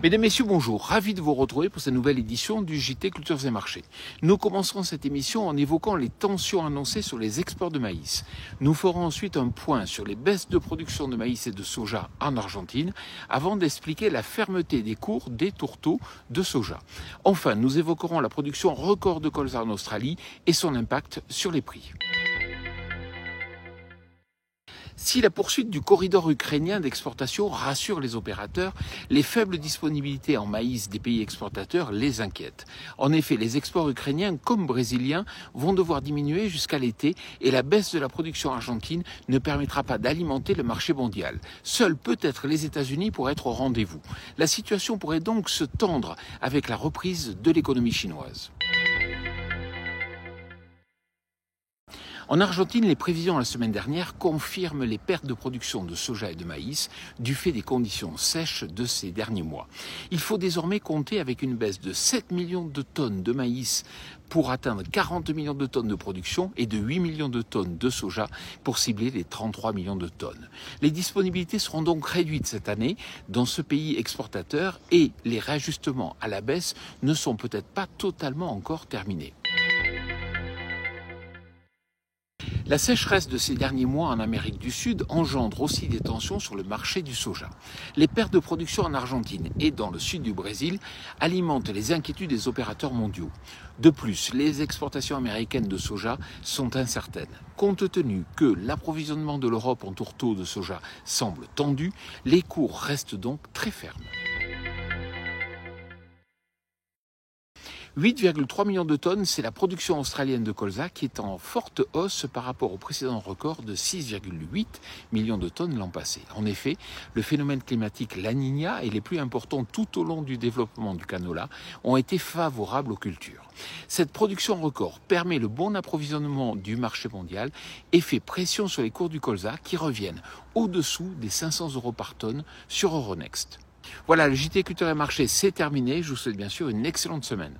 Mesdames, Messieurs, bonjour. Ravi de vous retrouver pour cette nouvelle édition du JT Cultures et Marchés. Nous commencerons cette émission en évoquant les tensions annoncées sur les exports de maïs. Nous ferons ensuite un point sur les baisses de production de maïs et de soja en Argentine, avant d'expliquer la fermeté des cours des tourteaux de soja. Enfin, nous évoquerons la production record de colza en Australie et son impact sur les prix. Si la poursuite du corridor ukrainien d'exportation rassure les opérateurs, les faibles disponibilités en maïs des pays exportateurs les inquiètent. En effet, les exports ukrainiens comme brésiliens vont devoir diminuer jusqu'à l'été et la baisse de la production argentine ne permettra pas d'alimenter le marché mondial. Seuls peut-être les États-Unis pourraient être au rendez-vous. La situation pourrait donc se tendre avec la reprise de l'économie chinoise. En Argentine, les prévisions la semaine dernière confirment les pertes de production de soja et de maïs du fait des conditions sèches de ces derniers mois. Il faut désormais compter avec une baisse de 7 millions de tonnes de maïs pour atteindre 40 millions de tonnes de production et de 8 millions de tonnes de soja pour cibler les 33 millions de tonnes. Les disponibilités seront donc réduites cette année dans ce pays exportateur et les réajustements à la baisse ne sont peut-être pas totalement encore terminés. La sécheresse de ces derniers mois en Amérique du Sud engendre aussi des tensions sur le marché du soja. Les pertes de production en Argentine et dans le sud du Brésil alimentent les inquiétudes des opérateurs mondiaux. De plus, les exportations américaines de soja sont incertaines. Compte tenu que l'approvisionnement de l'Europe en tourteaux de soja semble tendu, les cours restent donc très fermes. 8,3 millions de tonnes, c'est la production australienne de colza qui est en forte hausse par rapport au précédent record de 6,8 millions de tonnes l'an passé. En effet, le phénomène climatique La Niña et les pluies importantes tout au long du développement du canola ont été favorables aux cultures. Cette production record permet le bon approvisionnement du marché mondial et fait pression sur les cours du colza qui reviennent au-dessous des 500 € par tonne sur Euronext. Voilà, le JT Culture et Marché, c'est terminé. Je vous souhaite bien sûr une excellente semaine.